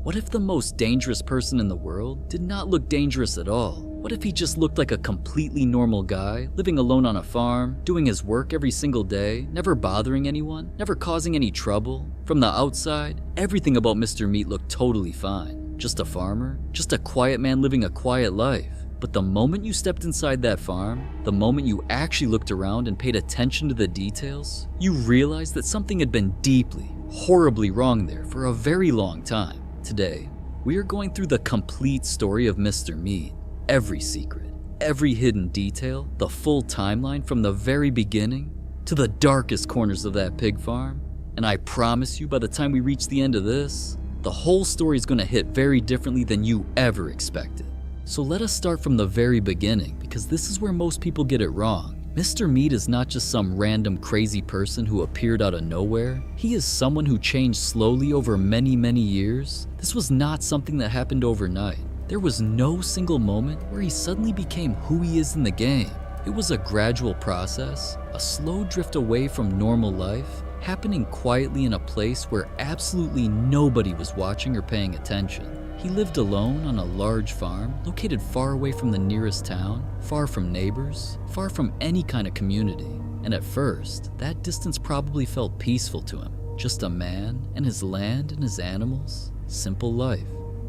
What if the most dangerous person in the world did not look dangerous at all? What if he just looked like a completely normal guy, living alone on a farm, doing his work every single day, never bothering anyone, never causing any trouble? From the outside, everything about Mr. Meat looked totally fine. Just a farmer, just a quiet man living a quiet life. But the moment you stepped inside that farm, the moment you actually looked around and paid attention to the details, you realized that something had been deeply, horribly wrong there for a very long time. Today, we are going through the complete story of Mr. Meat. Every secret, every hidden detail, the full timeline from the very beginning to the darkest corners of that pig farm. And I promise you, by the time we reach the end of this, the whole story is going to hit very differently than you ever expected. So let us start from the very beginning, because this is where most people get it wrong. Mr. Meat is not just some random crazy person who appeared out of nowhere. He is someone who changed slowly over many, many years. This was not something that happened overnight. There was no single moment where he suddenly became who he is in the game. It was a gradual process, a slow drift away from normal life, happening quietly in a place where absolutely nobody was watching or paying attention. He lived alone on a large farm, located far away from the nearest town, far from neighbors, far from any kind of community. And at first, that distance probably felt peaceful to him. Just a man and his land and his animals. Simple life.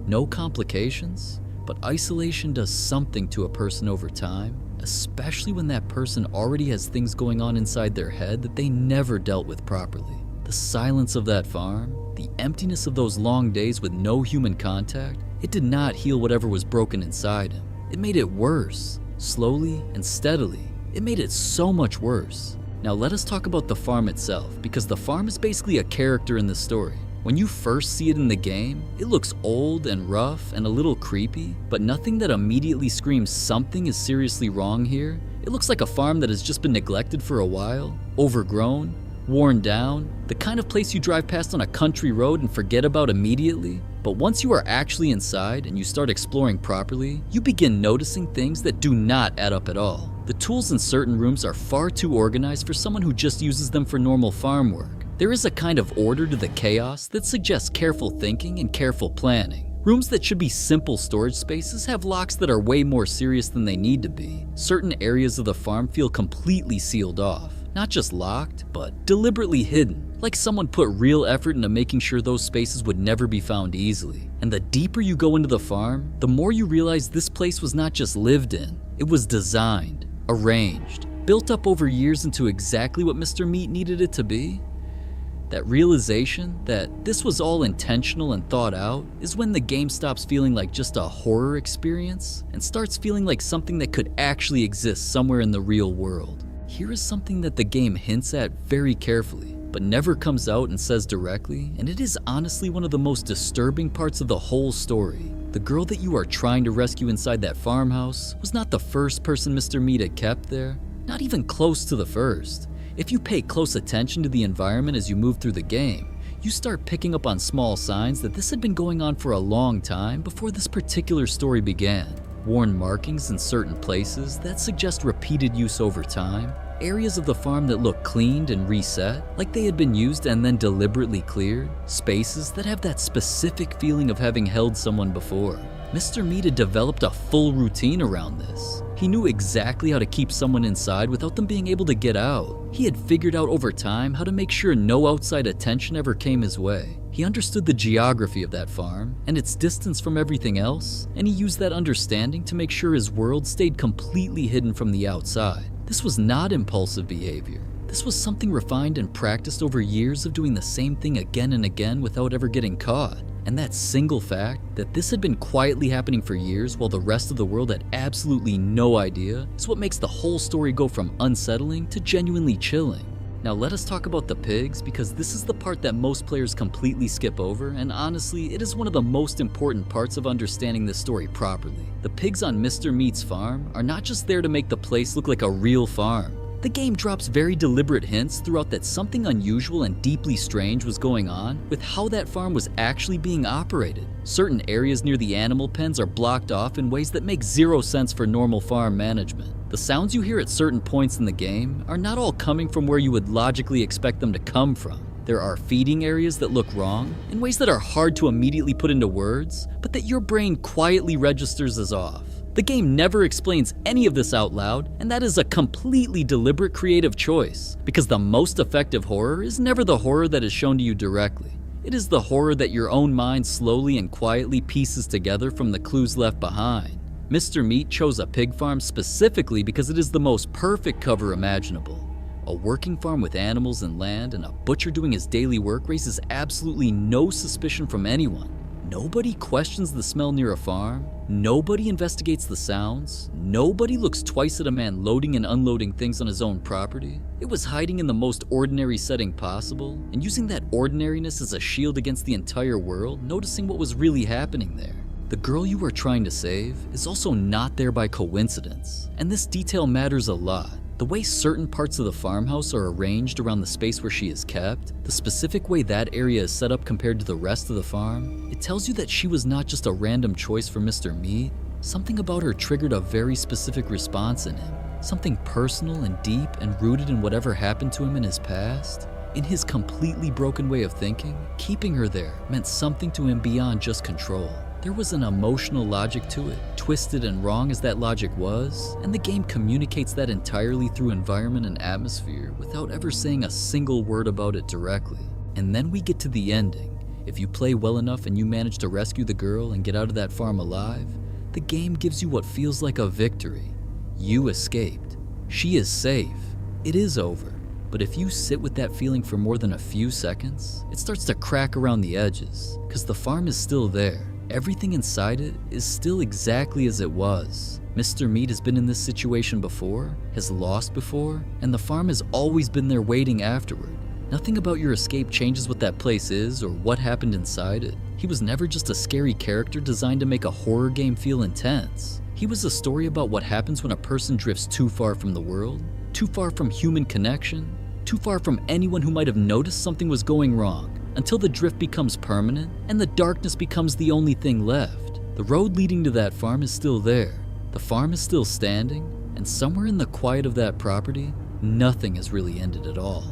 No complications, but isolation does something to a person over time, especially when that person already has things going on inside their head that they never dealt with properly. The silence of that farm, the emptiness of those long days with no human contact, it did not heal whatever was broken inside him. It made it worse, slowly and steadily. It made it so much worse. Now let us talk about the farm itself, because the farm is basically a character in this story. When you first see it in the game, it looks old and rough and a little creepy, but nothing that immediately screams something is seriously wrong here. It looks like a farm that has just been neglected for a while, overgrown, worn down, the kind of place you drive past on a country road and forget about immediately. But once you are actually inside and you start exploring properly, you begin noticing things that do not add up at all. The tools in certain rooms are far too organized for someone who just uses them for normal farm work. There is a kind of order to the chaos that suggests careful thinking and careful planning. Rooms that should be simple storage spaces have locks that are way more serious than they need to be. Certain areas of the farm feel completely sealed off. Not just locked, but deliberately hidden, like someone put real effort into making sure those spaces would never be found easily. And the deeper you go into the farm, the more you realize this place was not just lived in, it was designed, arranged, built up over years into exactly what Mr. Meat needed it to be. That realization that this was all intentional and thought out is when the game stops feeling like just a horror experience and starts feeling like something that could actually exist somewhere in the real world. Here is something that the game hints at very carefully, but never comes out and says directly, and it is honestly one of the most disturbing parts of the whole story. The girl that you are trying to rescue inside that farmhouse was not the first person Mr. Meat had kept there, not even close to the first. If you pay close attention to the environment as you move through the game, you start picking up on small signs that this had been going on for a long time before this particular story began. Worn markings in certain places that suggest repeated use over time, areas of the farm that look cleaned and reset, like they had been used and then deliberately cleared, spaces that have that specific feeling of having held someone before. Mr. Meat had developed a full routine around this. He knew exactly how to keep someone inside without them being able to get out. He had figured out over time how to make sure no outside attention ever came his way. He understood the geography of that farm and its distance from everything else, and he used that understanding to make sure his world stayed completely hidden from the outside. This was not impulsive behavior. This was something refined and practiced over years of doing the same thing again and again without ever getting caught. And that single fact that this had been quietly happening for years while the rest of the world had absolutely no idea is what makes the whole story go from unsettling to genuinely chilling. Now let us talk about the pigs, because this is the part that most players completely skip over, and honestly, it is one of the most important parts of understanding this story properly. The pigs on Mr. Meat's farm are not just there to make the place look like a real farm. The game drops very deliberate hints throughout that something unusual and deeply strange was going on with how that farm was actually being operated. Certain areas near the animal pens are blocked off in ways that make zero sense for normal farm management. The sounds you hear at certain points in the game are not all coming from where you would logically expect them to come from. There are feeding areas that look wrong in ways that are hard to immediately put into words, but that your brain quietly registers as off. The game never explains any of this out loud, and that is a completely deliberate creative choice, because the most effective horror is never the horror that is shown to you directly. It is the horror that your own mind slowly and quietly pieces together from the clues left behind. Mr. Meat chose a pig farm specifically because it is the most perfect cover imaginable. A working farm with animals and land and a butcher doing his daily work raises absolutely no suspicion from anyone. Nobody questions the smell near a farm. Nobody investigates the sounds. Nobody looks twice at a man loading and unloading things on his own property. It was hiding in the most ordinary setting possible, and using that ordinariness as a shield against the entire world, noticing what was really happening there. The girl you are trying to save is also not there by coincidence, and this detail matters a lot. The way certain parts of the farmhouse are arranged around the space where she is kept, the specific way that area is set up compared to the rest of the farm, it tells you that she was not just a random choice for Mr. Meat. Something about her triggered a very specific response in him, something personal and deep and rooted in whatever happened to him in his past. In his completely broken way of thinking, keeping her there meant something to him beyond just control. There was an emotional logic to it, twisted and wrong as that logic was, and the game communicates that entirely through environment and atmosphere without ever saying a single word about it directly. And then we get to the ending. If you play well enough and you manage to rescue the girl and get out of that farm alive, the game gives you what feels like a victory. You escaped. She is safe. It is over. But if you sit with that feeling for more than a few seconds, it starts to crack around the edges, because the farm is still there. Everything inside it is still exactly as it was. Mr. Meat has been in this situation before, has lost before, and the farm has always been there waiting afterward. Nothing about your escape changes what that place is or what happened inside it. He was never just a scary character designed to make a horror game feel intense. He was a story about what happens when a person drifts too far from the world, too far from human connection, too far from anyone who might have noticed something was going wrong, until the drift becomes permanent and the darkness becomes the only thing left. The road leading to that farm is still there. The farm is still standing, and somewhere in the quiet of that property, nothing has really ended at all.